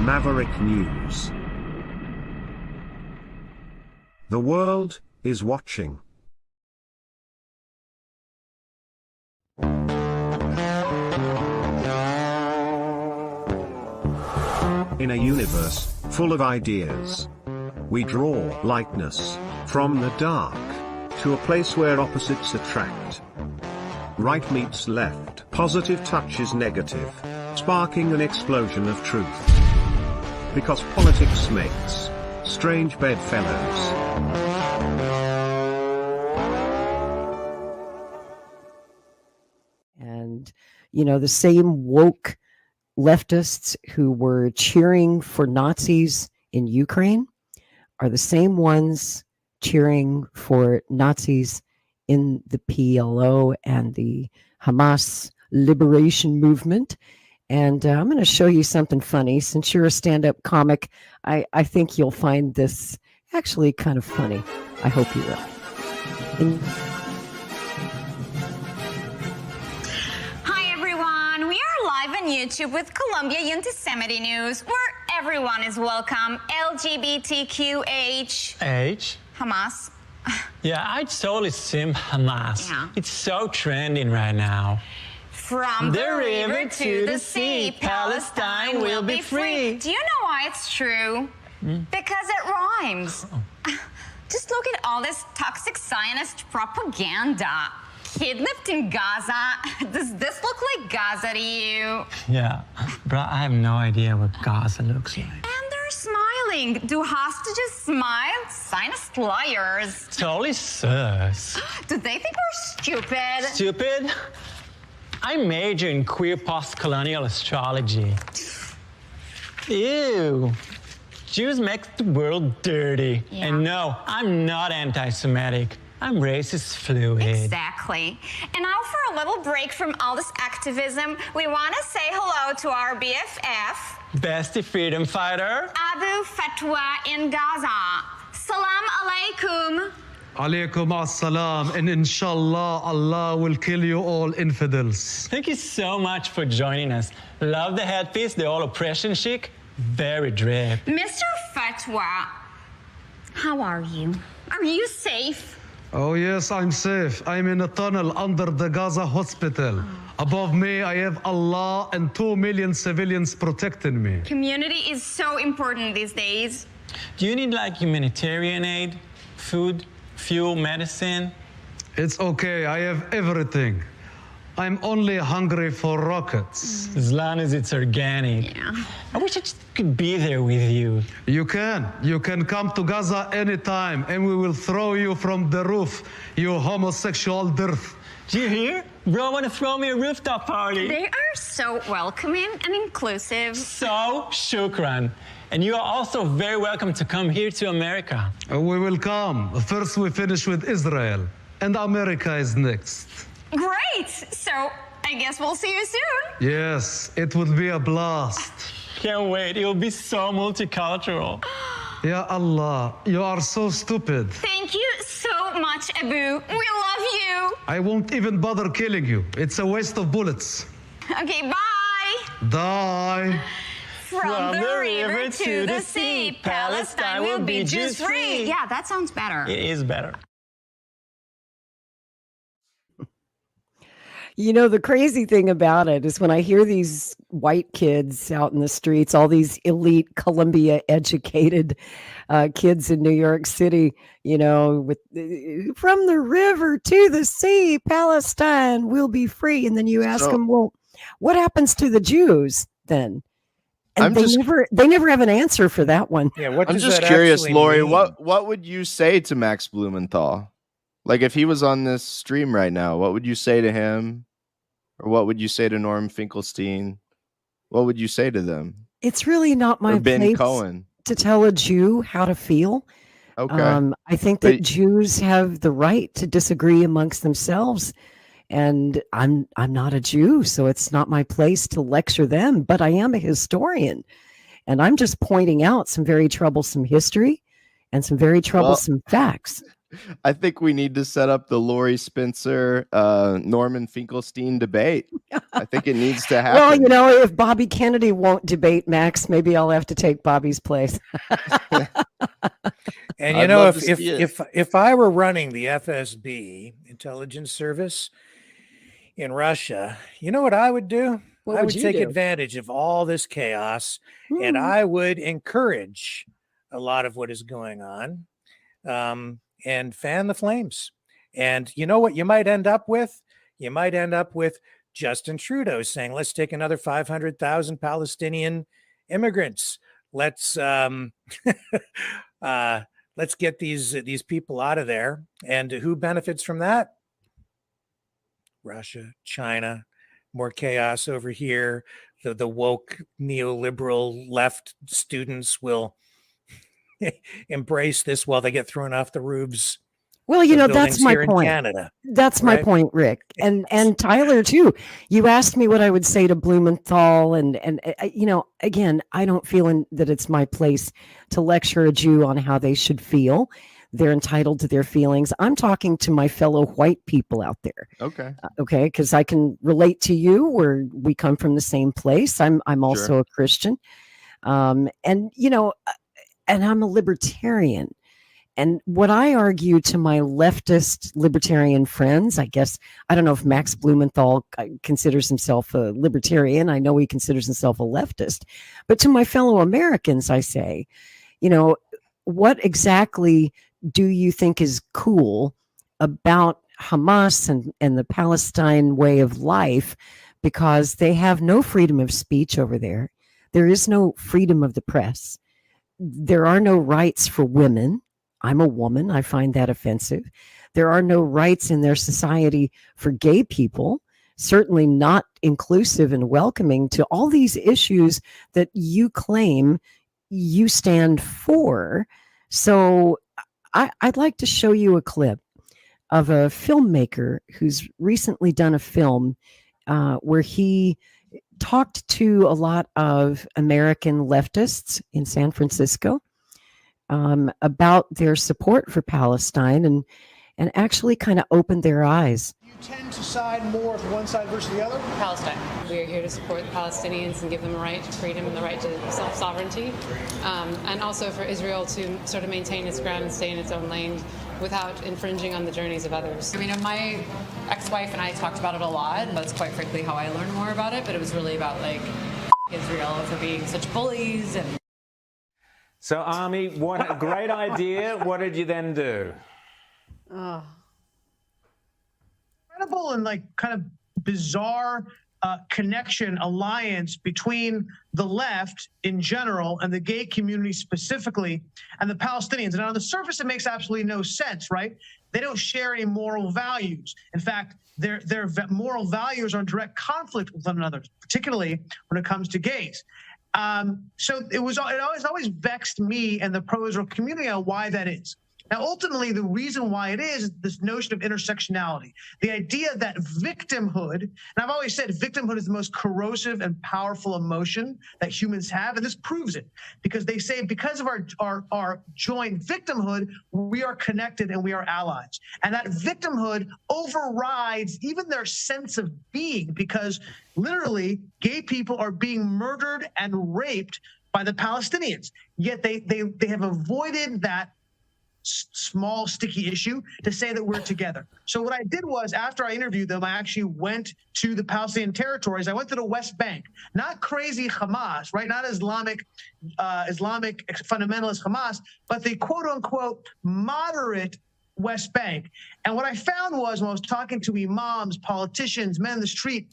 Maverick News. The world is watching. In a universe full of ideas, we draw lightness from the dark to a place where opposites attract. Right meets left, positive touches negative, sparking an explosion of truth. Because politics makes strange bedfellows. And, the same woke leftists who were cheering for Nazis in Ukraine are the same ones cheering for Nazis in the PLO and the Hamas liberation movement. And I'm going to show you something funny. Since you're a stand-up comic, I think you'll find this actually kind of funny. I hope you will. Hi, everyone. We are live on YouTube with Columbia Anti-Semitic News, where everyone is welcome. LGBTQH. H? Hamas. Yeah, I totally sim Hamas. Yeah. It's so trending right now. From the river to the sea, Palestine will be free. Do you know why it's true? Because it rhymes. Just look at all this toxic Zionist propaganda. Kidnapped in Gaza. Does this look like Gaza to you? Yeah, bro, I have no idea what Gaza looks like. And they're smiling. Do hostages smile? Zionist liars. Totally sus. Do they think we're stupid? Stupid? I major in queer post-colonial astrology. Ew. Jews make the world dirty. Yeah. And no, I'm not anti-Semitic. I'm racist fluid. Exactly. And now for a little break from all this activism, we want to say hello to our BFF, Bestie freedom fighter. Abu Fatwa in Gaza. Salam alaikum. Alaykum as-salam, and inshallah, Allah will kill you all infidels. Thank you so much for joining us. Love the headpiece, the all oppression chic. Very drip. Mr. Fatwa, how are you? Are you safe? Oh yes, I'm safe. I'm in a tunnel under the Gaza hospital. Above me, I have Allah and 2 million civilians protecting me. Community is so important these days. Do you need like humanitarian aid, food, fuel, medicine? It's okay, I have everything. I'm only hungry for rockets. As long as it's organic. Yeah. I wish I just could be there with you. You can come to Gaza anytime and we will throw you from the roof, you homosexual dirt. Do you hear? Bro, want to throw me a rooftop party. They are so welcoming and inclusive. So shukran. And you are also very welcome to come here to America. We will come. First we finish with Israel and America is next. Great! So, I guess we'll see you soon. Yes, it would be a blast. Can't wait. It will be so multicultural. Ya Allah, you are so stupid. Thank you so much, Abu. We love you. I won't even bother killing you. It's a waste of bullets. Okay, bye. Die. From the river to the sea, Palestine will be Jews free. Yeah, that sounds better. It is better. The crazy thing about it is when I hear these white kids out in the streets, all these elite Columbia educated kids in New York City, with from the river to the sea, Palestine will be free. And then you ask them, well, what happens to the Jews then? And they never have an answer for that one. Yeah, what I'm does just that curious, actually Lori, mean? what would you say to Max Blumenthal? Like if he was on this stream right now, what would you say to him? Or what would you say to Norm Finkelstein? What would you say to them? It's really not my place to tell a Jew how to feel. Okay. I think that Jews have the right to disagree amongst themselves. And I'm not a Jew, so it's not my place to lecture them, but I am a historian. And I'm just pointing out some very troublesome history and some very troublesome facts. I think we need to set up the Lori Spencer, Norman Finkelstein debate. I think it needs to happen. Well, you know, if Bobby Kennedy won't debate Max, maybe I'll have to take Bobby's place. And you know, if I were running the FSB intelligence service in Russia, you know what I would do? I would take advantage of all this chaos, and I would encourage a lot of what is going on, and fan the flames. And you know what you might end up with? You might end up with Justin Trudeau saying, let's take another 500,000 Palestinian immigrants. Let's let's get these people out of there. And who benefits from that? Russia, China, more chaos over here. The woke neoliberal left students will embrace this while they get thrown off the roofs. Well, you know, that's my point. Canada, that's my point, Rick. And Tyler, too. You asked me what I would say to Blumenthal. And you know, again, I don't feel that it's my place to lecture a Jew on how they should feel. They're entitled to their feelings. I'm talking to my fellow white people out there. Okay. Okay. Because I can relate to you where we come from the same place. I'm also a Christian. And, you know, and I'm a libertarian. And what I argue to my leftist libertarian friends, I guess, I don't know if Max Blumenthal considers himself a libertarian. I know he considers himself a leftist. But to my fellow Americans, I say, you know, what exactly do you think is cool about Hamas and the Palestine way of life? Because they have no freedom of speech over there. There is no freedom of the press. There are no rights for women. I'm a woman. I find that offensive. There are no rights in their society for gay people, certainly not inclusive and welcoming to all these issues that you claim you stand for. So I'd like to show you a clip of a filmmaker who's recently done a film where he talked to a lot of American leftists in San Francisco about their support for Palestine and actually kind of opened their eyes. You tend to side more with one side versus the other? Palestine. We are here to support the Palestinians and give them a right to freedom and the right to self-sovereignty, and also for Israel to sort of maintain its ground and stay in its own lane without infringing on the journeys of others. I mean, my ex-wife and I talked about it a lot. That's quite frankly how I learned more about it, but it was really about, like, Israel for being such bullies. And So, Army, what a great idea. What did you then do? Incredible and like kind of bizarre connection, alliance between the left in general and the gay community specifically and the Palestinians. And on the surface, it makes absolutely no sense, right? They don't share any moral values. In fact, their moral values are in direct conflict with one another, particularly when it comes to gays. So it always vexed me and the pro-Israel community on why that is. Now, ultimately, the reason why it is this notion of intersectionality, the idea that victimhood, and I've always said victimhood is the most corrosive and powerful emotion that humans have, and this proves it, because they say because of our joint victimhood, we are connected and we are allies. And that victimhood overrides even their sense of being, because literally gay people are being murdered and raped by the Palestinians, yet they have avoided that small sticky issue to say that we're together. So what I did was, after I interviewed them, I actually went to the Palestinian territories. I went to the West Bank, not crazy Hamas, right? Not Islamic fundamentalist Hamas, but the quote unquote moderate West Bank. And what I found was, when I was talking to imams, politicians, men in the street,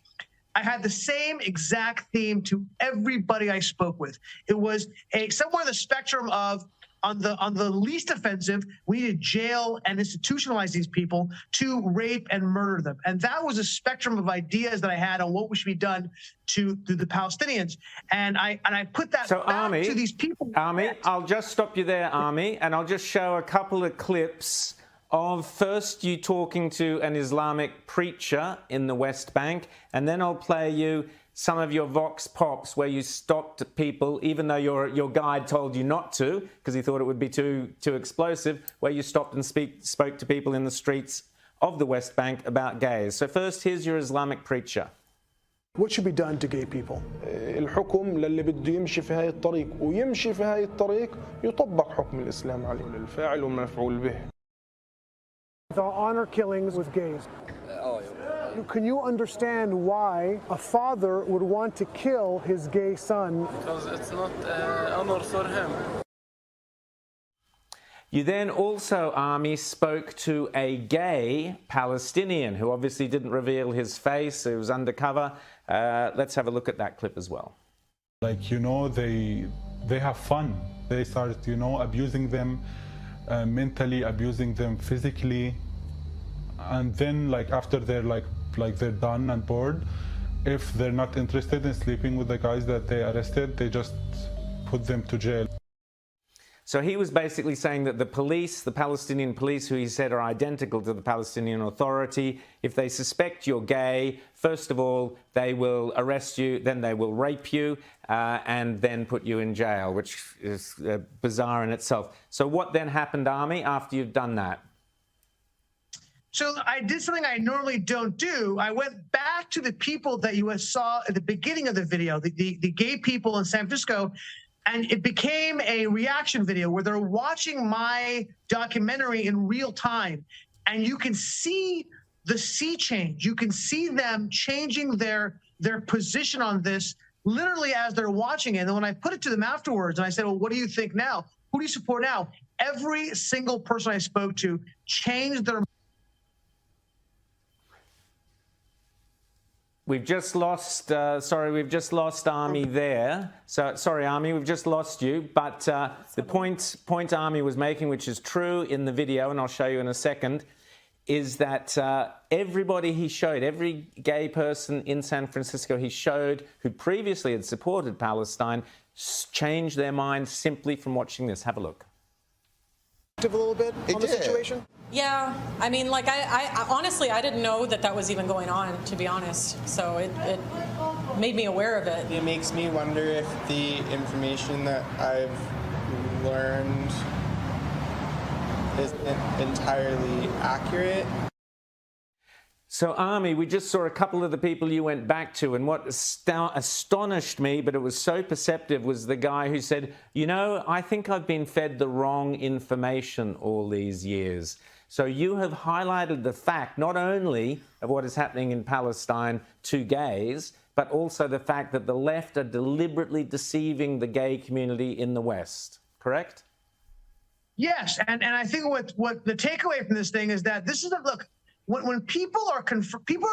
I had the same exact theme to everybody I spoke with. It was somewhere in the spectrum of, on the least offensive, we need to jail and institutionalize these people, to rape and murder them. And that was a spectrum of ideas that I had on what should be done to the Palestinians. And I put that back to these people. Army, I'll just stop you there, Army, and I'll just show a couple of clips of first you talking to an Islamic preacher in the West Bank, and then I'll play you some of your vox pops where you stopped people, even though your guide told you not to, because he thought it would be too explosive, where you stopped and spoke to people in the streets of the West Bank about gays. So first, here's your Islamic preacher. What should be done to gay people? الحكم للي بده يمشي في هاي الطريق ويمشي في هاي الطريق يطبق حكم الإسلام عليه للفاعل والمفعول به. The honor killings with gays. Can you understand why a father would want to kill his gay son? Because it's not honor for him. You then also, Army, spoke to a gay Palestinian who obviously didn't reveal his face. It was undercover. Let's have a look at that clip as well. Like, you know, they have fun. They start, you know, abusing them mentally, abusing them physically. And then, like, after they're like they're done and bored, if they're not interested in sleeping with the guys that they arrested, they just put them to jail. So he was basically saying that the police, the Palestinian police, who he said are identical to the Palestinian Authority, if they suspect you're gay, first of all, they will arrest you, then they will rape you, and then put you in jail, which is bizarre in itself. So what then happened, Army, after you've done that? So I did something I normally don't do. I went back to the people that you saw at the beginning of the video, the gay people in San Francisco, and it became a reaction video where they're watching my documentary in real time. And you can see the sea change. You can see them changing their position on this literally as they're watching it. And when I put it to them afterwards, and I said, well, what do you think now? Who do you support now? Every single person I spoke to changed their. We've just lost, we've just lost Army there. So, sorry, Army, we've just lost you. But the point Army was making, which is true in the video, and I'll show you in a second, is that everybody he showed, every gay person in San Francisco he showed who previously had supported Palestine, changed their mind simply from watching this. Have a look. A little bit on the situation? Yeah, I mean, like, I honestly, I didn't know that was even going on, to be honest. So it made me aware of it. It makes me wonder if the information that I've learned isn't entirely accurate. So, Army, we just saw a couple of the people you went back to, and what astonished me, but it was so perceptive, was the guy who said, you know, I think I've been fed the wrong information all these years. So you have highlighted the fact not only of what is happening in Palestine to gays, but also the fact that the left are deliberately deceiving the gay community in the West, correct? Yes, and I think what the takeaway from this thing is that this is look. When people are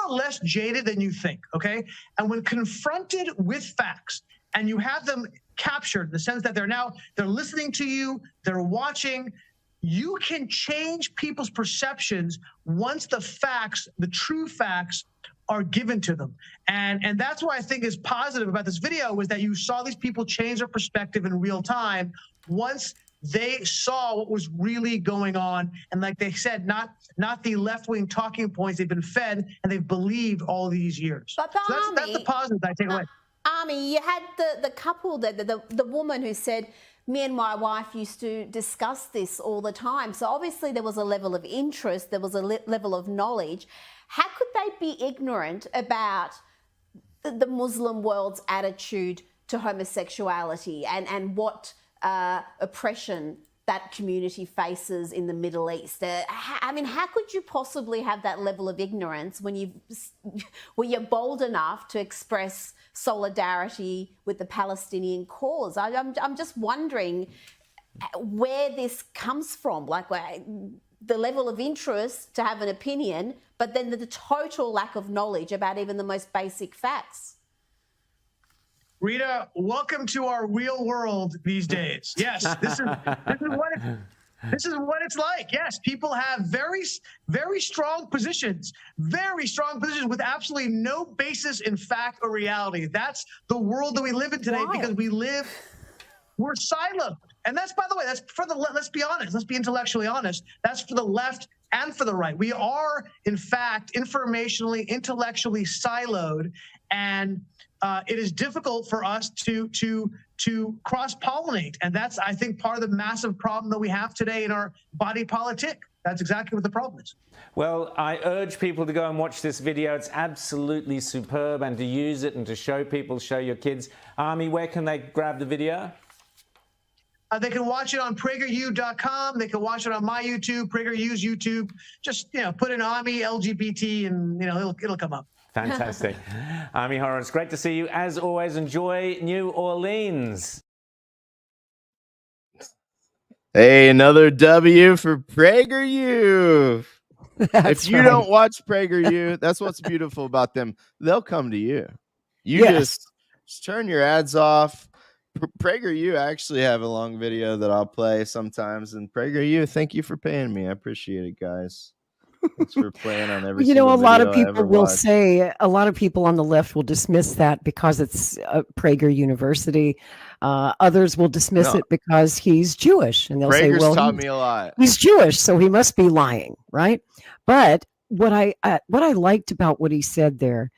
less jaded than you think, okay? And when confronted with facts and you have them captured in the sense that they're listening to you, they're watching, you can change people's perceptions once the facts, the true facts, are given to them. And that's what I think is positive about this video, was that you saw these people change their perspective in real time once they saw what was really going on, and like they said, not the left-wing talking points they've been fed and they've believed all these years. But so that's the positive that I take away. Army, you had the couple, the woman who said, me and my wife used to discuss this all the time. So obviously there was a level of interest, there was a level of knowledge. How could they be ignorant about the Muslim world's attitude to homosexuality and what oppression that community faces in the Middle East? I mean, how could you possibly have that level of ignorance when you're bold enough to express solidarity with the Palestinian cause? I'm just wondering where this comes from, like the level of interest to have an opinion, but then the total lack of knowledge about even the most basic facts. Rita, welcome to our real world these days. Yes, this is what it's like. Yes, people have very strong positions with absolutely no basis in fact or reality. That's the world that we live in today. Why? Because we're siloed. And that's, by the way, that's for the, let's be honest, let's be intellectually honest. That's for the left and for the right. We are, in fact, informationally, intellectually siloed. And it is difficult for us to cross-pollinate. And that's, I think, part of the massive problem that we have today in our body politic. That's exactly what the problem is. Well, I urge people to go and watch this video. It's absolutely superb, and to use it and to show people, show your kids. Army, where can they grab the video? They can watch it on PragerU.com. They can watch it on my YouTube, PragerU's YouTube. Just, put in Army LGBT and, it'll come up. Fantastic. Army Horror, it's great to see you. As always, enjoy New Orleans. Hey, another W for PragerU. If you don't watch PragerU, that's what's beautiful about them. They'll come to you. You just turn your ads off. PragerU, I actually have a long video that I'll play sometimes. And PragerU, thank you for paying me. I appreciate it, guys. Thanks for playing on every a lot of video people will say, a lot of people on the left will dismiss that because it's Prager University. Others will dismiss it because he's Jewish, and they'll say, "Well, taught me a lot. He's Jewish, so he must be lying, right?" But what I liked about what he said there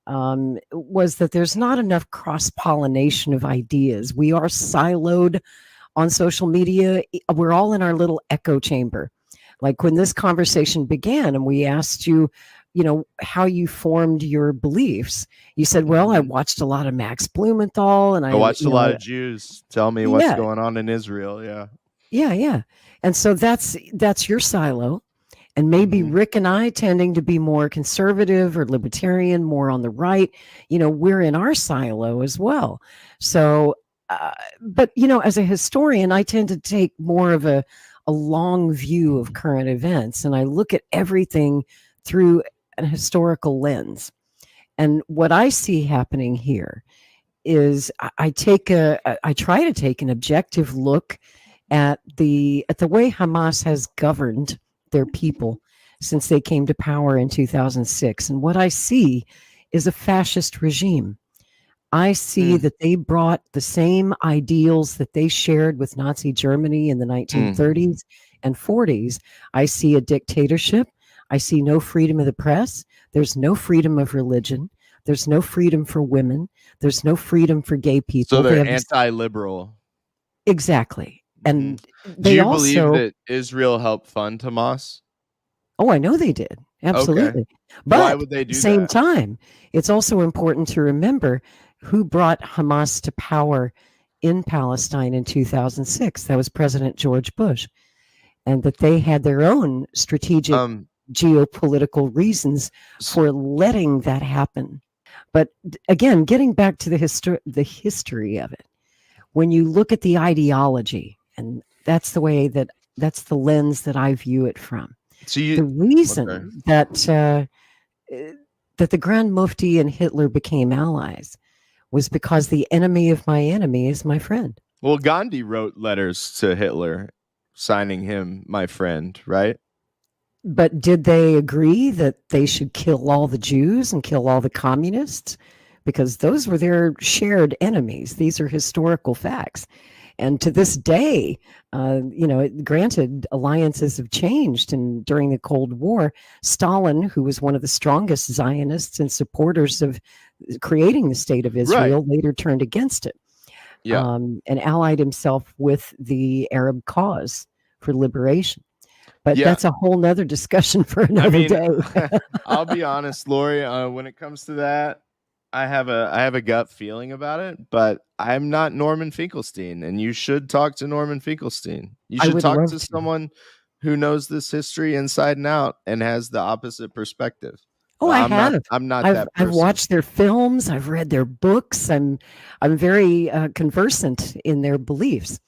was that there's not enough cross-pollination of ideas. We are siloed on social media. We're all in our little echo chamber. Like when this conversation began and we asked you, how you formed your beliefs, you said, well, I watched a lot of Max Blumenthal and I watched a lot of Jews tell me what's going on in Israel. Yeah. Yeah. And so that's your silo. And maybe Rick and I tending to be more conservative or libertarian, more on the right, we're in our silo as well. So, but, as a historian, I tend to take more of a long view of current events, and I look at everything through an historical lens. And what I see happening here is I try to take an objective look at the way Hamas has governed their people since they came to power in 2006. And what I see is a fascist regime. I see that they brought the same ideals that they shared with Nazi Germany in the 1930s and 40s. I see a dictatorship. I see no freedom of the press. There's no freedom of religion. There's no freedom for women. There's no freedom for gay people. So they're anti-liberal. Exactly. And do you believe that Israel helped fund Hamas? Oh, I know they did. Absolutely. Okay. But why would they do at the same that? time, it's also important to remember who brought Hamas to power in Palestine in 2006. That was President George Bush. And that they had their own strategic geopolitical reasons for letting that happen. But again, getting back to the history of it, when you look at the ideology, and that's the lens that I view it from. So the reason that the Grand Mufti and Hitler became allies was because the enemy of my enemy is my friend. Well, Gandhi wrote letters to Hitler signing him my friend, right? But did they agree that they should kill all the Jews and kill all the communists? Because those were their shared enemies. These are historical facts. And to this day, granted, alliances have changed. And during the Cold War, Stalin, who was one of the strongest Zionists and supporters of creating the state of Israel, later turned against it. And allied himself with the Arab cause for liberation. But that's a whole nother discussion for another day. I'll be honest, Lori, when it comes to that, I have a gut feeling about it, but I'm not Norman Finkelstein, and you should talk to Norman Finkelstein. You should talk to someone who knows this history inside and out and has the opposite perspective. Oh, I have. I'm not that person. I've watched their films. I've read their books. I'm very conversant in their beliefs.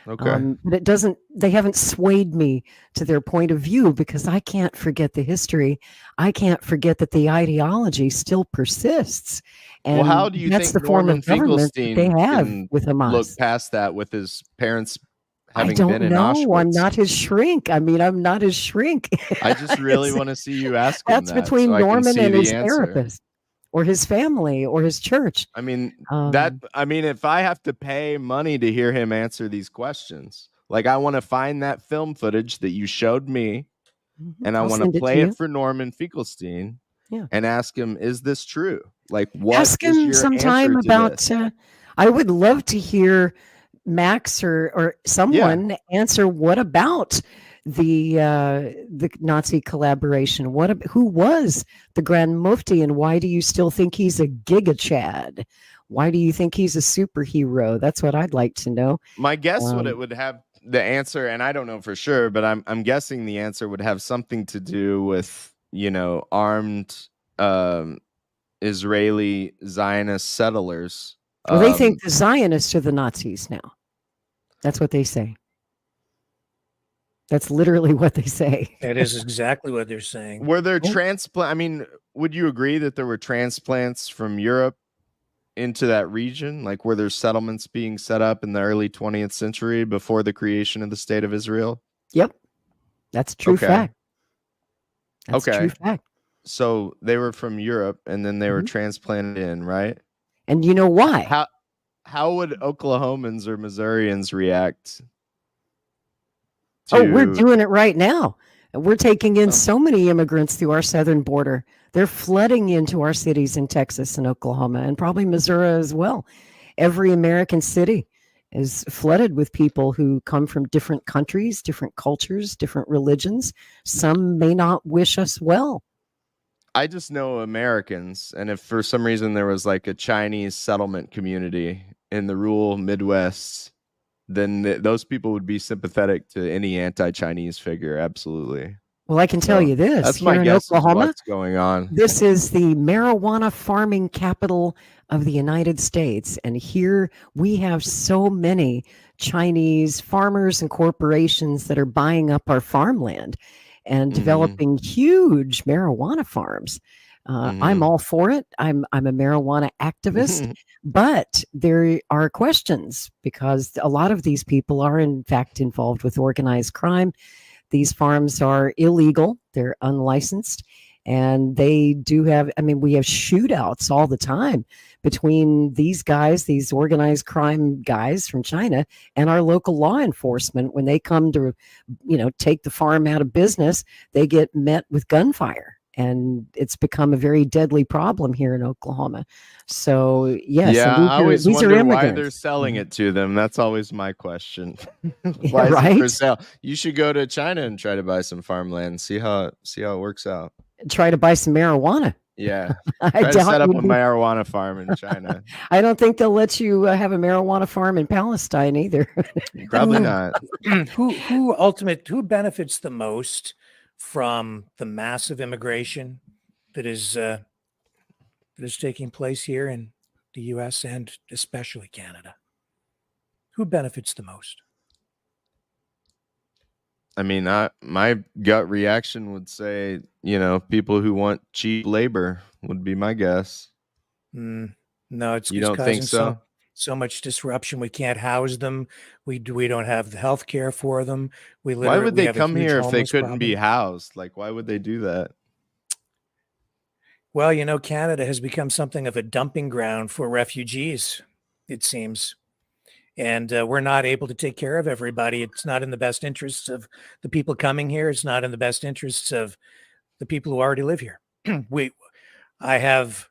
Okay. But they haven't swayed me to their point of view, because I can't forget the history. I can't forget that the ideology still persists. And well, how do you think Norman Finkelstein they have can with Hamas? Look past that with his parents having I don't been in know. Auschwitz? I'm not his shrink. I'm not his shrink. I just really want to see you ask him That's that between so Norman and his answer. therapist, or his family, or his church. I mean, if I have to pay money to hear him answer these questions, like I want to find that film footage that you showed me, and I want to play it for Norman Finkelstein, and ask him, is this true? Like, what Ask is him your sometime answer to about. this? I would love to hear Max or someone answer. What about the Nazi collaboration? Who was the Grand Mufti, and why do you still think he's a Giga Chad? Why do you think he's a superhero? That's what I'd like to know. My guess would it would have the answer, and I don't know for sure, but I'm guessing the answer would have something to do with, you know, armed Israeli Zionist settlers. Well, they think the Zionists are the Nazis now. That's what they say. That's literally what they say. That is exactly what they're saying. Were there transplant? I mean, would you agree that there were transplants from Europe into that region? Like, were there settlements being set up in the early 20th century before the creation of the state of Israel? Yep. That's a true fact. That's a true fact. So they were from Europe, and then they were transplanted in, right? And you know why? How would Oklahomans or Missourians react? We're doing it right now. We're taking in so many immigrants through our southern border. They're flooding into our cities in Texas and Oklahoma, and probably Missouri as well. Every American city is flooded with people who come from different countries, different cultures, different religions. Some may not wish us well. I just know Americans, and if for some reason there was like a Chinese settlement community in the rural Midwest, then those people would be sympathetic to any anti-Chinese figure. Absolutely. Well, I can tell you this. That's here my in guess. Oklahoma, What's going on? This is the marijuana farming capital of the United States. And here we have so many Chinese farmers and corporations that are buying up our farmland and developing huge marijuana farms. I'm all for it. I'm a marijuana activist, but there are questions because a lot of these people are in fact involved with organized crime. These farms are illegal. They're unlicensed. And they do have, I mean, we have shootouts all the time between these guys, these organized crime guys from China, and our local law enforcement. When they come to, take the farm out of business, they get met with gunfire. And it's become a very deadly problem here in Oklahoma. So, yes. I always wonder why they're immigrants. selling it to them. That's always my question. Why is it for sale? You should go to China and try to buy some farmland. See how it works out. Try to buy some marijuana. Yeah. I Try to doubt set up a you'd- marijuana farm in China. I don't think they'll let you have a marijuana farm in Palestine either. Probably not. Who benefits the most from the massive immigration that is taking place here in the U.S. and especially Canada? Who benefits the most? I mean, my gut reaction would say, people who want cheap labor would be my guess. No, it's You don't causing think so? so much disruption. We can't house them. We don't have the health care for them. Why would they have a come huge here if they homeless couldn't be problem. housed? Like, why would they do that? Well, Canada has become something of a dumping ground for refugees, it seems. And we're not able to take care of everybody. It's not in the best interests of the people coming here. It's not in the best interests of the people who already live here. I have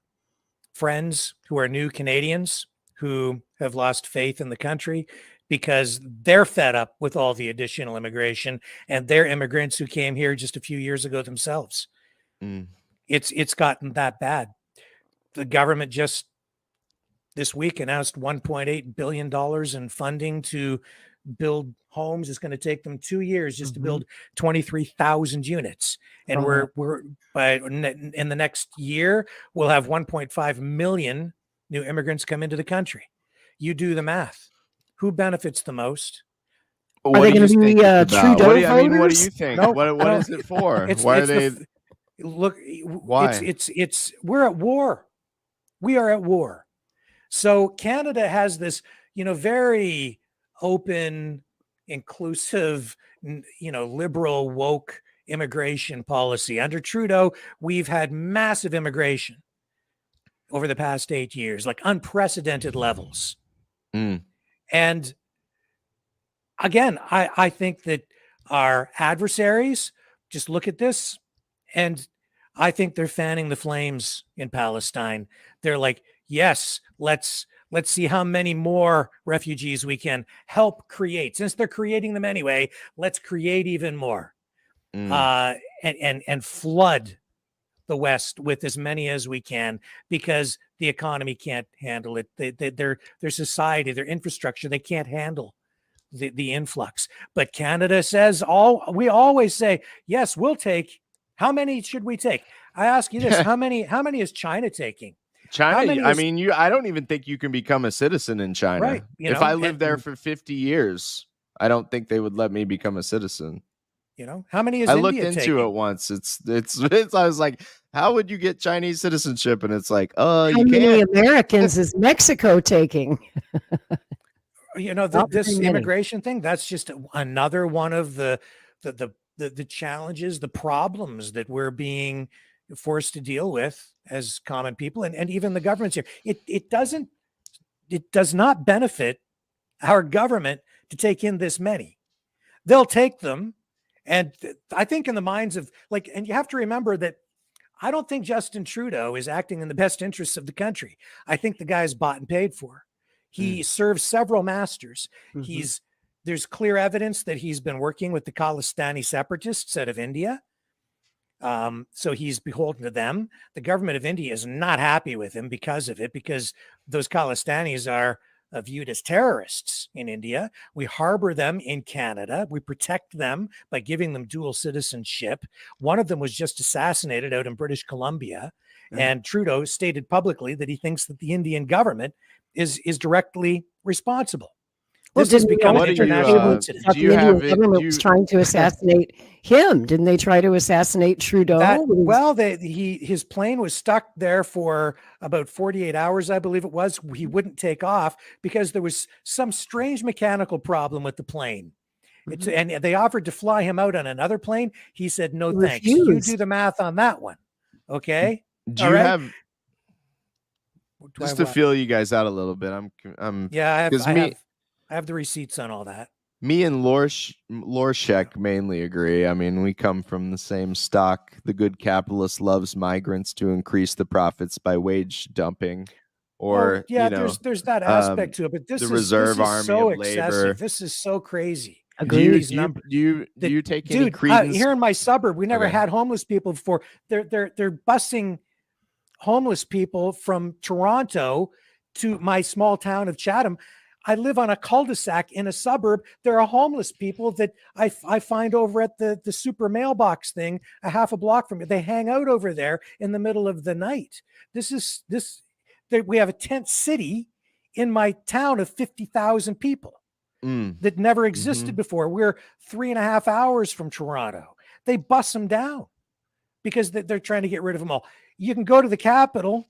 friends who are new Canadians who have lost faith in the country because they're fed up with all the additional immigration, and they're immigrants who came here just a few years ago themselves. It's gotten that bad. The government just this week announced $1.8 billion in funding to build homes. It's going to take them 2 years just to build 23,000 units. And we're in the next year, we'll have 1.5 million new immigrants come into the country. You do the math. Who benefits the most? Are they going to be Trudeau What do voters? you think? No, What is it for? Why are they? Why? It's we're at war. We are at war. So Canada has this, very open, inclusive, liberal, woke immigration policy. Under Trudeau, we've had massive immigration over the past 8 years, like unprecedented levels. And again, I think that our adversaries just look at this, and I think they're fanning the flames in Palestine. They're like, yes, let's see how many more refugees we can help create. Since they're creating them anyway, let's create even more. And flood the West with as many as we can, because the economy can't handle it. Their society, their infrastructure, they can't handle the influx. But Canada says, we always say, yes, we'll take. How many should we take? I ask you this: how many is China taking? China, I don't even think you can become a citizen in China. Right. If I lived there for 50 years, I don't think they would let me become a citizen. How many is I India looked into taking? it once. It's I was like, how would you get Chinese citizenship? And it's like, how you many can't. Americans is Mexico taking? This immigration thing, that's just another one of the challenges, the problems that we're being forced to deal with as common people, and even the governments here. It does not benefit our government to take in this many. They'll take them. And I think in the minds of and you have to remember that I don't think Justin Trudeau is acting in the best interests of the country. I think the guy's bought and paid for. He serves several masters. There's clear evidence that he's been working with the Khalistani separatists out of India. So he's beholden to them. The government of India is not happy with him because of it, because those Khalistanis are viewed as terrorists in India. We harbor them in Canada. We protect them by giving them dual citizenship. One of them was just assassinated out in British Columbia. And Trudeau stated publicly that he thinks that the Indian government is directly responsible. This has become an international incident. The Indian government was trying to assassinate him. Didn't they try to assassinate Trudeau? His plane was stuck there for about 48 hours, I believe it was. He wouldn't take off because there was some strange mechanical problem with the plane. And they offered to fly him out on another plane. He said, no, thanks. You do the math on that one. Okay. Do you have, just to feel you guys out a little bit? I have the receipts on all that. Me and Lorshek mainly agree. I mean, we come from the same stock. The good capitalist loves migrants to increase the profits by wage dumping, or there's that aspect to it. But this is so excessive. This is so crazy. Do you take any credence? Here in my suburb, we never had homeless people before. They're busing homeless people from Toronto to my small town of Chatham. I live on a cul-de-sac in a suburb. There are homeless people that I find over at the super mailbox thing a half a block from me. They hang out over there in the middle of the night. We have a tent city in my town of 50,000 people that never existed before. We're 3.5 hours from Toronto. They bust them down because they're trying to get rid of them all. You can go to the capital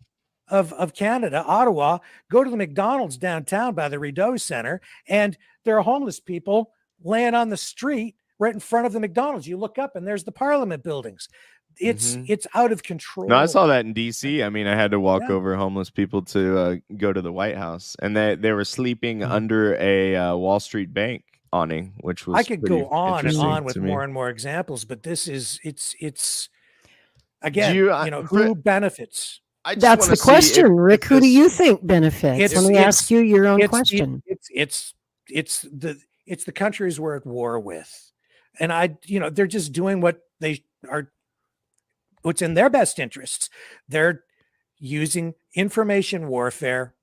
of Canada, Ottawa, go to the McDonald's downtown by the Rideau Center, and there are homeless people laying on the street right in front of the McDonald's. You look up and there's the Parliament buildings. It's out of control. No, I saw that in DC. I mean, I had to walk over homeless people to go to the White House, and they were sleeping under a Wall Street bank awning, which was I could go on and on with more and more examples, but this is it's again, who benefits? That's the question, Rick. Who do you think benefits? Let me ask you your own question. It's the countries we're at war with, and they're just doing what's in their best interests. They're using information warfare.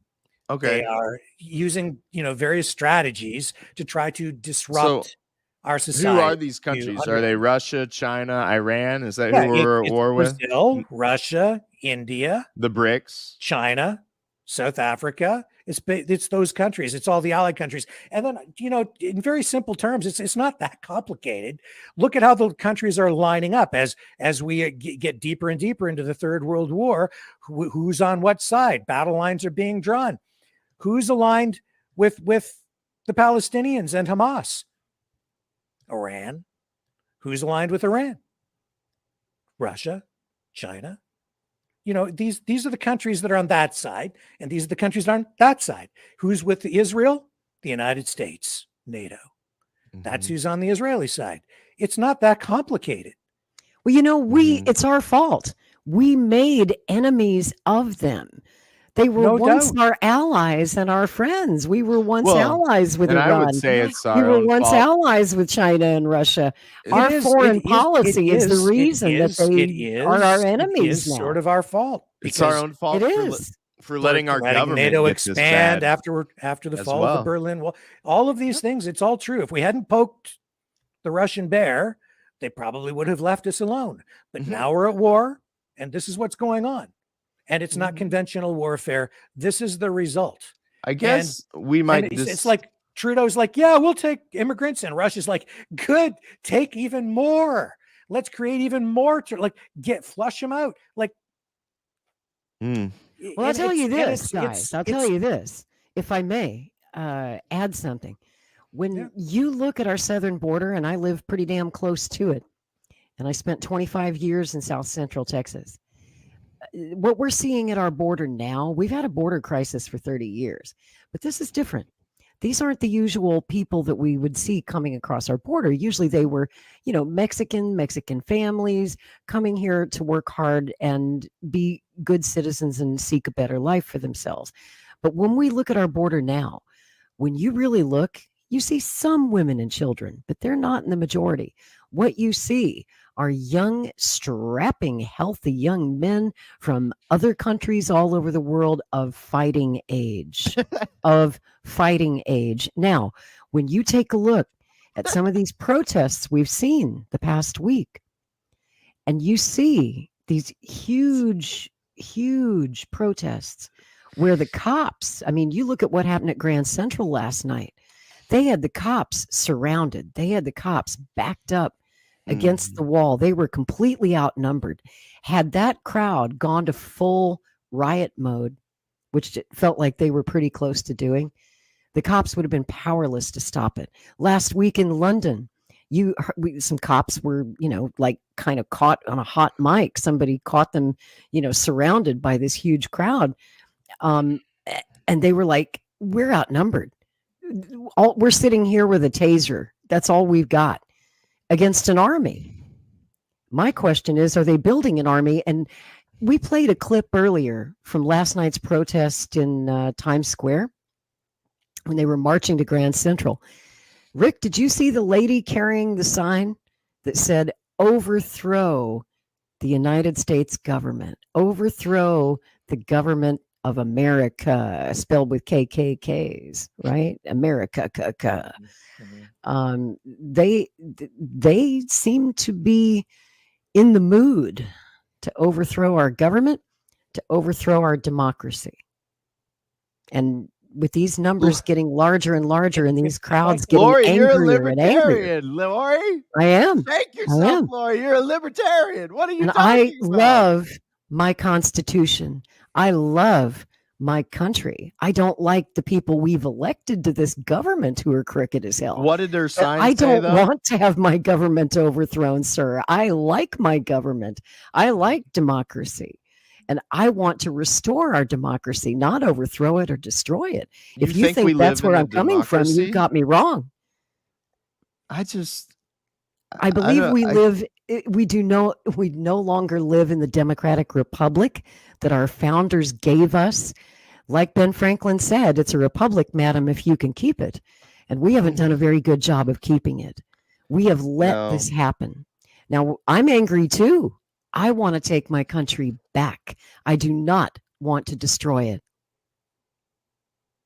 Okay, they are using various strategies to try to disrupt our society. Who are these countries? Are they Russia, China, Iran? Is that who we're at war with? Brazil, Russia, India, the BRICS, China, South Africa. It's those countries. It's all the allied countries. And then, in very simple terms, it's not that complicated. Look at how the countries are lining up as we get deeper and deeper into the Third World War. Who's on what side? Battle lines are being drawn. Who's aligned with the Palestinians and Hamas? Iran. Who's aligned with Iran? Russia, China. These are the countries that are on that side, and these are the countries that are on that side. Who's with Israel? The United States, NATO. That's who's on the Israeli side. It's not that complicated. Well, it's our fault. We made enemies of them. They were No once doubt. our allies and our friends. We were once allies with and Iran. I would say it's We our were own once fault. allies with China and Russia. It Our is- foreign it policy is the reason that it they are our enemies now. sort of our fault. It's our because own fault It for, is. for letting our government NATO get this expand bad after the as fall of the well. Berlin Wall. All of these things, it's all true. If we hadn't poked the Russian bear, they probably would have left us alone. But now we're at war, and this is what's going on. And it's not conventional warfare. This is the result. I guess we might and just. it's like Trudeau's like, yeah, we'll take immigrants, and Russia's like, good, take even more. Let's create even more. Flush them out. Like, Well, I'll tell you this, guys. I'll tell you this, if I may add something. When you look at our southern border, and I live pretty damn close to it, and I spent 25 years in South Central Texas. What we're seeing at our border now, we've had a border crisis for 30 years, but this is different. These aren't the usual people that we would see coming across our border. Usually they were, Mexican families coming here to work hard and be good citizens and seek a better life for themselves. But when we look at our border now, when you really look, you see some women and children, but they're not in the majority. What you see are young, strapping, healthy young men from other countries all over the world of fighting age. Now, when you take a look at some of these protests we've seen the past week, and you see these huge protests where the cops, you look at what happened at Grand Central last night. They had the cops surrounded. They had the cops backed up against the wall. They were completely outnumbered. Had that crowd gone to full riot mode, which it felt like they were pretty close to doing, the cops would have been powerless to stop it. Last week in London, some cops were, kind of caught on a hot mic. Somebody caught them, surrounded by this huge crowd. And they were like, we're outnumbered. We're sitting here with a taser. That's all we've got against an army. My question is, are they building an army? And we played a clip earlier from last night's protest in Times Square when they were marching to Grand Central. Rick, did you see the lady carrying the sign that said, overthrow the United States government, overthrow the government of America, spelled with KKKs, right? America. They seem to be in the mood to overthrow our government, to overthrow our democracy. And with these numbers getting larger and larger, and these crowds getting Lori, angrier you're a and angrier. libertarian, Lori. I am. Thank yourself, Lori. You're a libertarian. What are you talking about? Love my Constitution. I love my country. I don't like the people we've elected to this government who are crooked as hell. What did their sign I say, don't though? want to have my government overthrown, sir. I like my government. I like democracy. And I want to restore our democracy, not overthrow it or destroy it. If you think that's where I'm coming from, you've got me wrong. I believe we no longer live in the democratic republic that our founders gave us. Like Ben Franklin said, it's a republic, madam, if you can keep it. And we haven't done a very good job of keeping it. We have let this happen. Now, I'm angry too. I want to take my country back. I do not want to destroy it.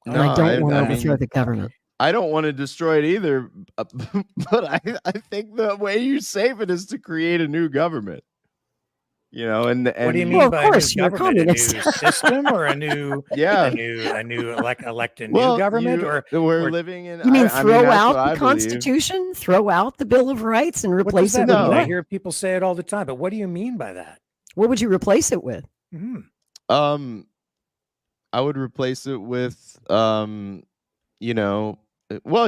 And I don't want to overthrow the government. I don't want to destroy it either, but I think the way you save it is to create a new government. And what do you mean by a new government? A new system or a new elect a new government? We're living in. You mean throw out the Constitution, throw out the Bill of Rights, and replace it with what? I hear people say it all the time, but what do you mean by that? What would you replace it with? I would replace it with, well,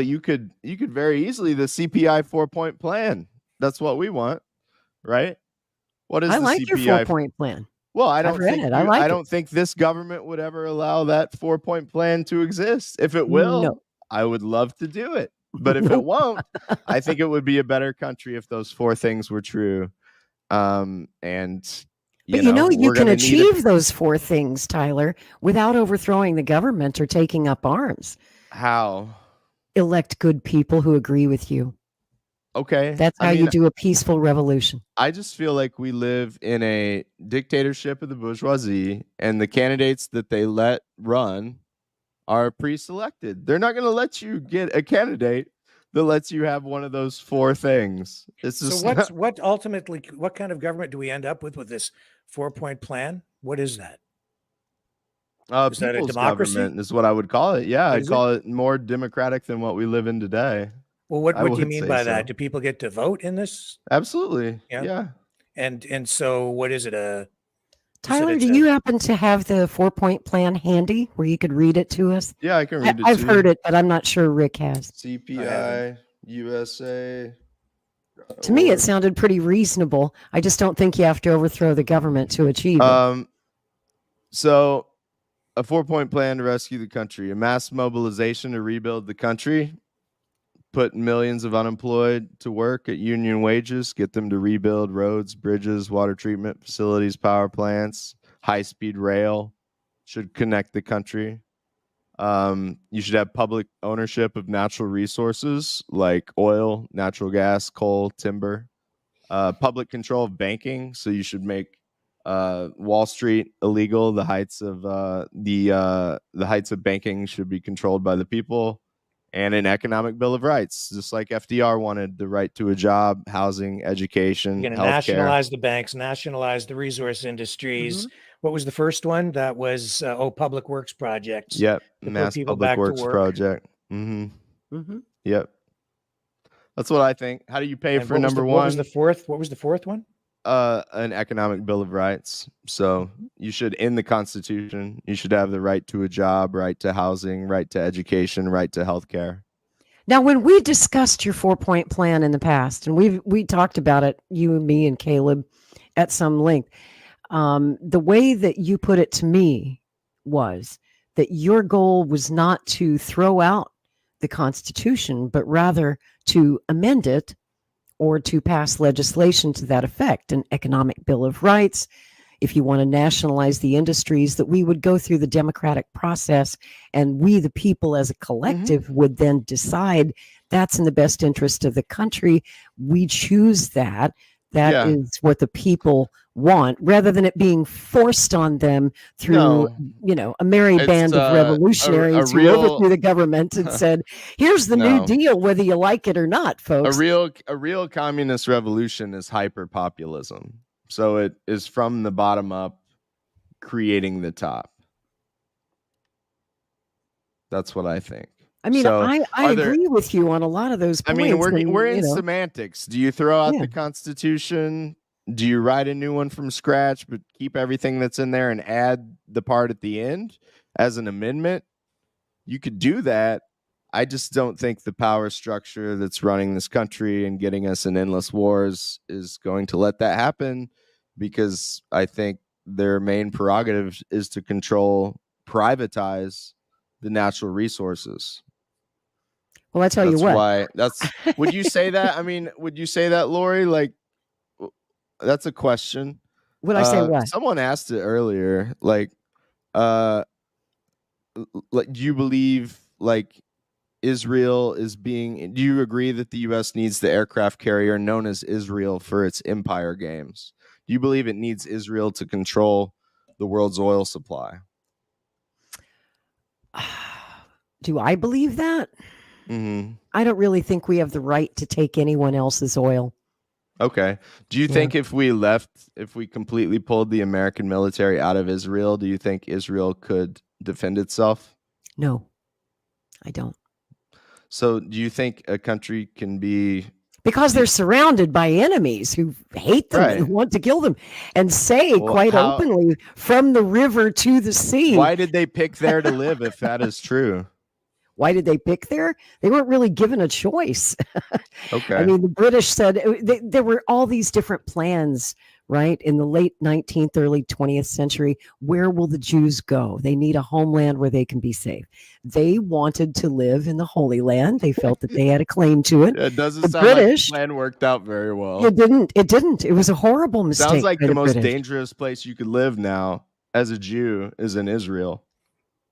you could very easily the CPI 4-point plan. That's what we want, right? What is I the like CPI? your 4-point plan. Well, I don't think this government would ever allow that 4-point plan to exist. If it will, I would love to do it. But if it won't, I think it would be a better country if those 4 things were true. And But you can achieve those 4 things, Tyler, without overthrowing the government or taking up arms. How? Elect good people who agree with you. Okay. That's how you do a peaceful revolution. I just feel like we live in a dictatorship of the bourgeoisie, and the candidates that they let run are pre-selected. They're not going to let you get a candidate that lets you have one of those 4 things. It's just so what ultimately, what kind of government do we end up with this 4-point plan? What is that? Is that a people's democracy? government is what I would call it. Yeah, I'd call it more democratic than what we live in today. Well, what do you mean by that? Do people get to vote in this? Absolutely. Yeah. And so what is it? Tyler, do you happen to have the 4-point plan handy where you could read it to us? Yeah, I can read it. I've heard it, but I'm not sure Rick has. CPI, USA. To me, it sounded pretty reasonable. I just don't think you have to overthrow the government to achieve it. So a 4-point plan to rescue the country, a mass mobilization to rebuild the country, put millions of unemployed to work at union wages, get them to rebuild roads, bridges, water treatment facilities, power plants, high-speed rail should connect the country. You should have public ownership of natural resources like oil, natural gas, coal, timber, public control of banking. So you should make Wall Street illegal. The heights of the heights of banking should be controlled by the people. And an economic bill of rights, just like FDR wanted the right to a job, housing, education, You're going to healthcare. nationalize the banks, nationalize the resource industries. Mm-hmm. What was the first one? That was public works projects. Yep, to mass put people public back to works work. project. Yep, that's what I think. How do you pay for number one? What was the fourth one? An economic bill of rights. So you should, in the Constitution, you should have the right to a job, right to housing, right to education, right to healthcare. Now, when we discussed your 4-point plan in the past, and we talked about it, you and me and Caleb, at some length, the way that you put it to me was that your goal was not to throw out the Constitution, but rather to amend it or to pass legislation to that effect, an economic bill of rights. If you want to nationalize the industries, that we would go through the democratic process, and we, the people as a collective, would then decide that's in the best interest of the country. We choose that. That is what the people want, rather than it being forced on them through, a merry band of revolutionaries who overthrew the government and said, here's the new deal, whether you like it or not, folks. A real communist revolution is hyper-populism. So it is from the bottom up, creating the top. That's what I think. I mean, so I agree with you on a lot of those points. I mean, we're in semantics. Do you throw out the Constitution? Do you write a new one from scratch, but keep everything that's in there and add the part at the end as an amendment? You could do that. I just don't think the power structure that's running this country and getting us in endless wars is going to let that happen, because I think their main prerogative is to privatize the natural resources. Well, I tell you what. Would you say that? I mean, would you say that, Lori? Like, that's a question. Would I say what? Someone asked it earlier. Like, do you believe like Israel is being? Do you agree that the U.S. needs the aircraft carrier known as Israel for its empire games? Do you believe it needs Israel to control the world's oil supply? Do I believe that? Mm-hmm. I don't really think we have the right to take anyone else's oil. Okay. Do you think if we completely pulled the American military out of Israel, do you think Israel could defend itself? No, I don't. So do you think a country can be... Because they're surrounded by enemies who hate them and want to kill them, and say openly, from the river to the sea. Why did they pick there to live if that is true? Why did they pick there? They weren't really given a choice. Okay. I mean, the British said there were all these different plans right? In the late 19th, early 20th century, where will the Jews go? They need a homeland where they can be safe. They wanted to live in the Holy Land. They felt that they had a claim to it. It doesn't The sound British, like the plan worked out very well. it didn't. It didn't. It was a horrible mistake. Sounds like by the most British. dangerous place you could live now as a Jew is in Israel.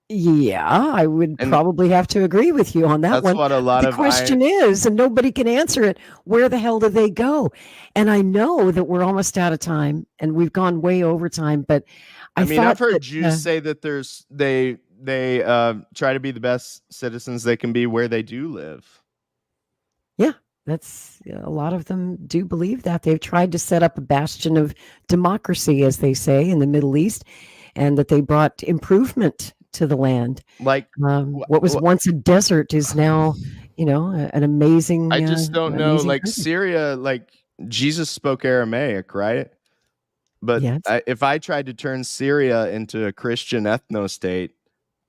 Yeah, I would probably have to agree with you on that That's one. what a lot the of question is, and nobody can answer it, where the hell do they go? And I know that we're almost out of time and we've gone way over time, but I mean, I've heard that, Jews say that they try to be the best citizens they can be where they do live. Yeah, that's a lot of them do believe that. They've tried to set up a bastion of democracy, as they say, in the Middle East, and that they brought improvement to the land. Like what was once a desert is now, an amazing. I just don't know. Like country. Syria, like Jesus spoke Aramaic, right? But Yes. if I tried to turn Syria into a Christian ethno-state,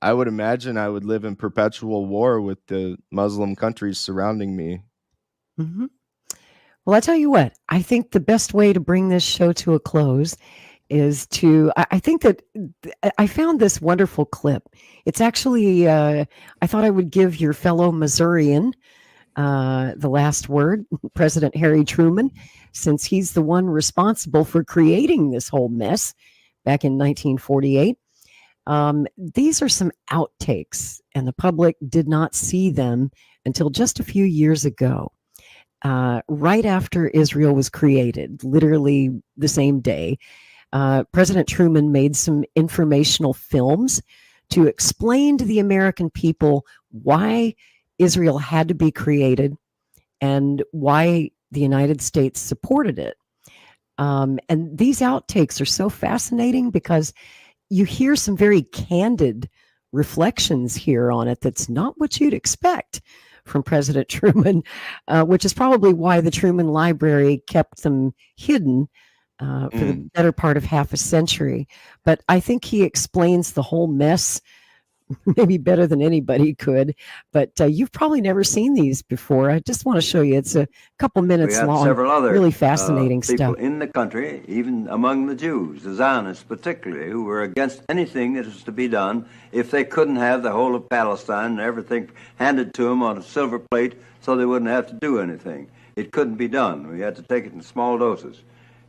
I would imagine I would live in perpetual war with the Muslim countries surrounding me. Mm-hmm. Well, I tell you what, I think the best way to bring this show to a close is I think that I found this wonderful clip. It's actually, I thought I would give your fellow Missourian the last word, President Harry Truman, since he's the one responsible for creating this whole mess back in 1948. These are some outtakes, and the public did not see them until just a few years ago. Right after Israel was created, literally the same day, President Truman made some informational films to explain to the American people why Israel had to be created and why the United States supported it. And these outtakes are so fascinating because you hear some very candid reflections here on it that's not what you'd expect from President Truman, which is probably why the Truman Library kept them hidden for the better part of half a century. But I think he explains the whole mess maybe better than anybody could. But you've probably never seen these before. I just want to show you. It's a couple minutes we had long. Several other really fascinating people stuff. in the country, even among the Jews, the Zionists particularly, who were against anything that was to be done if they couldn't have the whole of Palestine and everything handed to them on a silver plate so they wouldn't have to do anything. It couldn't be done. We had to take it in small doses.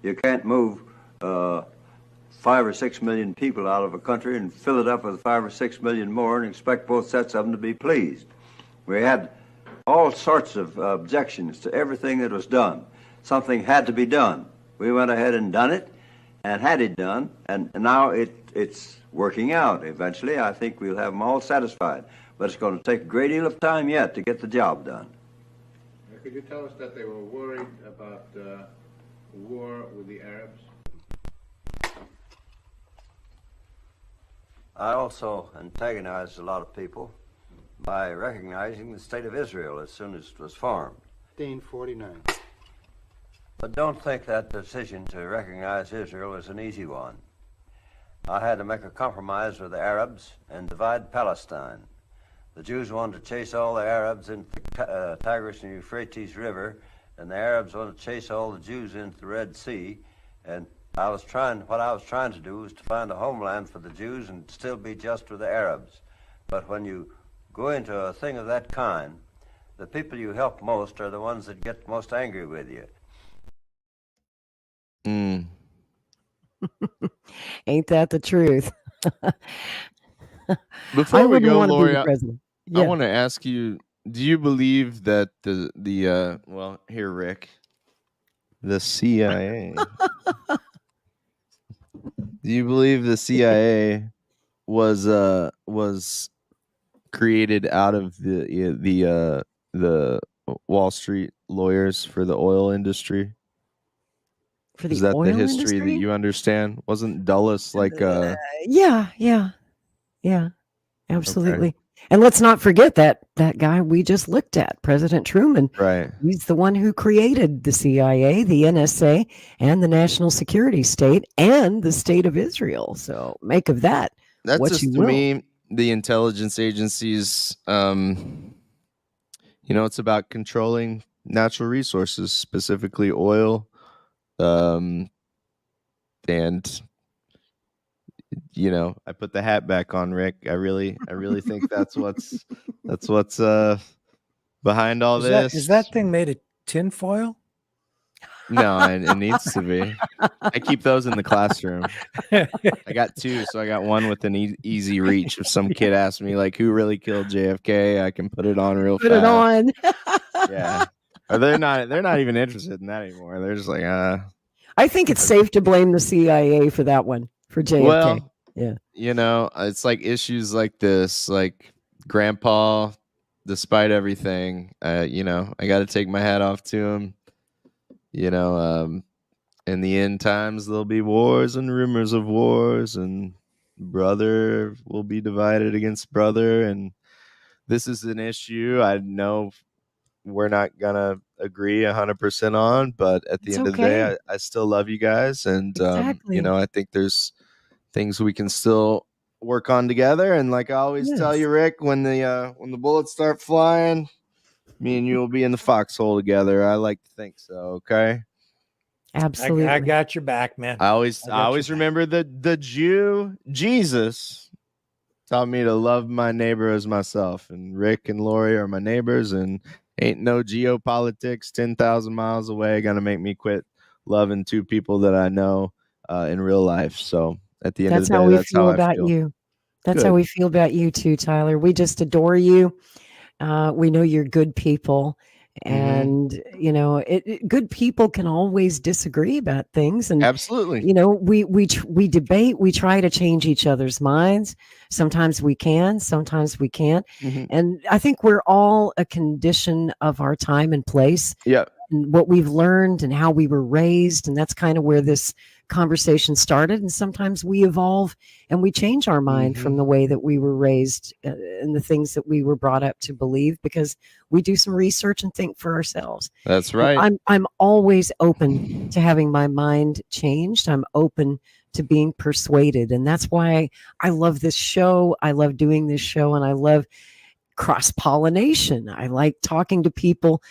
You can't move 5 or 6 million people out of a country and fill it up with 5 or 6 million more and expect both sets of them to be pleased. We had all sorts of objections to everything that was done. Something had to be done. We went ahead and done it and had it done, and now it's working out. Eventually, I think we'll have them all satisfied. But it's going to take a great deal of time yet to get the job done. Could you tell us that they were worried about war with the Arabs? I also antagonized a lot of people by recognizing the state of Israel as soon as it was formed. 1949. But don't think that decision to recognize Israel was an easy one. I had to make a compromise with the Arabs and divide Palestine. The Jews wanted to chase all the Arabs into the Tigris and Euphrates River, and the Arabs wanted to chase all the Jews into the Red Sea. And what I was trying to do was to find a homeland for the Jews and still be just with the Arabs. But when you go into a thing of that kind, the people you help most are the ones that get most angry with you. Ain't that the truth? Before we go, Lori, I Yeah. want to ask you: do you believe that the well, here, Rick, the CIA? Do you believe the CIA was created out of the Wall Street lawyers for the oil industry? For the Is that oil the history industry? that you understand? Wasn't Dulles like Yeah, absolutely. And let's not forget that guy we just looked at, President Truman. Right. He's the one who created the CIA, the NSA, and the National Security State, and the State of Israel. So make of that That's what just you to will. me the intelligence agencies. It's about controlling natural resources, specifically oil, And I put the hat back on, Rick. I really think that's what's behind all this. Is that thing made of tinfoil? No, it needs to be. I keep those in the classroom. I got 2, so I got one with an easy reach. If some kid asks me like, "Who really killed JFK?" I can put it on real fast. Put it on. Yeah. Or they're not even interested in that anymore. They're just like, I think it's safe to blame the CIA for that one, for JFK. Well, yeah. It's like issues like this, like Grandpa, despite everything, I got to take my hat off to him. In the end times, there'll be wars and rumors of wars, and brother will be divided against brother. And this is an issue I know we're not going to agree 100% on, but at the end of the day, I still love you guys. And, Exactly. I think there's things we can still work on together. And like I always tell you, Rick, when the bullets start flying, me and you will be in the foxhole together. I like to think so. Okay. Absolutely. I got your back, man. I always remember the Jew Jesus taught me to love my neighbor as myself. And Rick and Lori are my neighbors, and ain't no geopolitics 10,000 miles away gonna make me quit loving 2 people that I know in real life. So at the end of the day, that's how I feel. You. That's how we feel about you too, Tyler. We just adore you. We know you're good people. And good people can always disagree about things, and absolutely, we debate, we try to change each other's minds. Sometimes we can, sometimes we can't. And I think we're all a condition of our time and place, and what we've learned and how we were raised, and that's kind of where this conversation started. And sometimes we evolve and we change our mind from the way that we were raised and the things that we were brought up to believe, because we do some research and think for ourselves. That's right. I'm always open to having my mind changed. I'm open to being persuaded. And that's why I love this show. I love doing this show, and I love cross-pollination. I like talking to people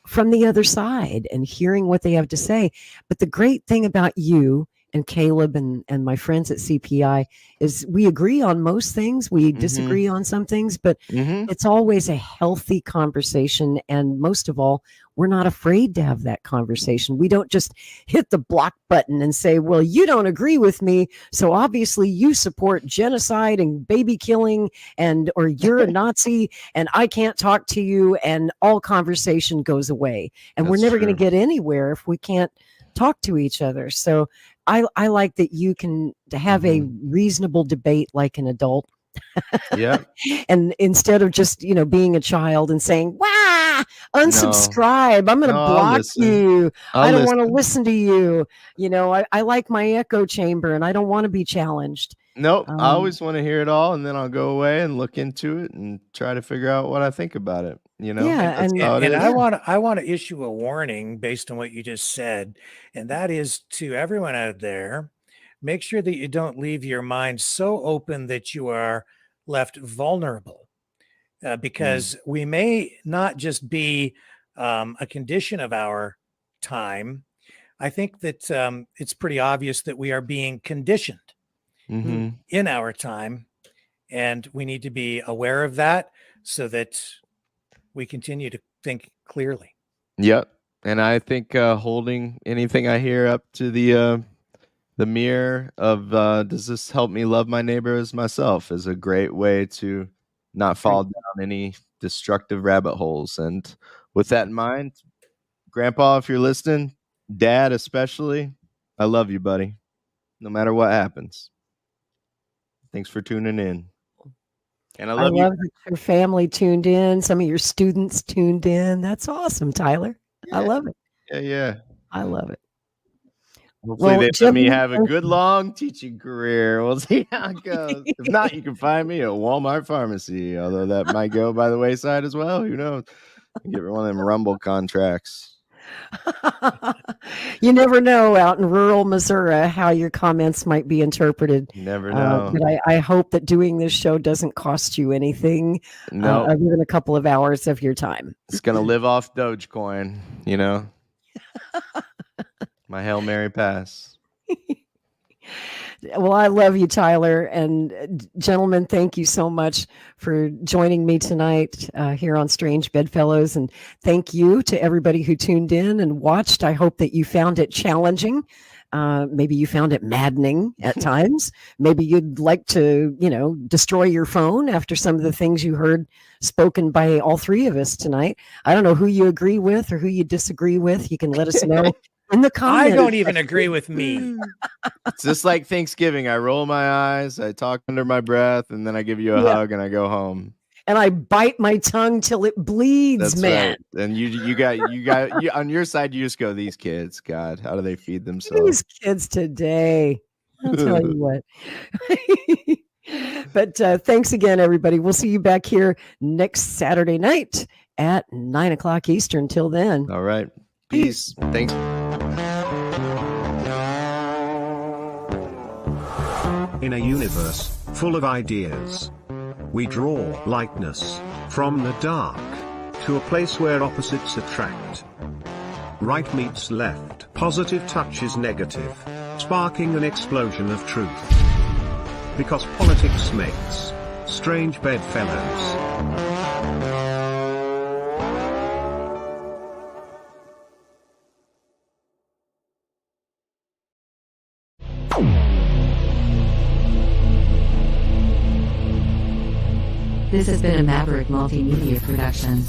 from the other side and hearing what they have to say. But the great thing about you and Caleb and my friends at CPI is we agree on most things. We disagree on some things, but it's always a healthy conversation. And most of all, we're not afraid to have that conversation. We don't just hit the block button and say, well, you don't agree with me, so obviously you support genocide and baby killing, or you're a Nazi and I can't talk to you, and all conversation goes away. And we're never going to get anywhere if we can't talk to each other. So I like that you can have a reasonable debate like an adult. Yeah. And instead of just, being a child and saying, "Wah, unsubscribe, I'm going to block you. I don't want to listen to you." I like my echo chamber and I don't want to be challenged. Nope. I always want to hear it all, and then I'll go away and look into it and try to figure out what I think about it. And I want to issue a warning based on what you just said, and that is to everyone out there: make sure that you don't leave your mind so open that you are left vulnerable, because we may not just be a condition of our time. I think that it's pretty obvious that we are being conditioned in our time, and we need to be aware of that so that we continue to think clearly. Yep. And I think holding anything I hear up to the mirror of does this help me love my neighbor as myself is a great way to not fall down any destructive rabbit holes. And with that in mind, Grandpa, if you're listening, Dad especially, I love you, buddy, no matter what happens. Thanks for tuning in. And I love that your family tuned in. Some of your students tuned in. That's awesome, Tyler. Yeah. I love it. Yeah. I love it. Hopefully they let me have a good long teaching career. We'll see how it goes. If not, you can find me at Walmart Pharmacy, although that might go by the wayside as well. Who knows? Get one of them Rumble contracts. You never know out in rural Missouri how your comments might be interpreted. You never know. But I hope that doing this show doesn't cost you anything other than a couple of hours of your time. It's going to live off Dogecoin, My Hail Mary pass. Well, I love you, Tyler. And gentlemen, thank you so much for joining me tonight here on Strange Bedfellows. And thank you to everybody who tuned in and watched. I hope that you found it challenging. Maybe you found it maddening at times. Maybe you'd like to, destroy your phone after some of the things you heard spoken by all three of us tonight. I don't know who you agree with or who you disagree with. You can let us know in the comments. I don't even agree with me. It's just like Thanksgiving. I roll my eyes, I talk under my breath, and then I give you a hug and I go home. And I bite my tongue till it bleeds, man. Right. And you got on your side, you just go, these kids, God, how do they feed themselves? These kids today. I'll tell you what. But thanks again, everybody. We'll see you back here next Saturday night at 9:00 Eastern. Till then. All right. Peace. Thanks. In a universe full of ideas, we draw lightness from the dark to a place where opposites attract. Right meets left, positive touches negative, sparking an explosion of truth. Because politics makes strange bedfellows. This has been a Maverick Multimedia production.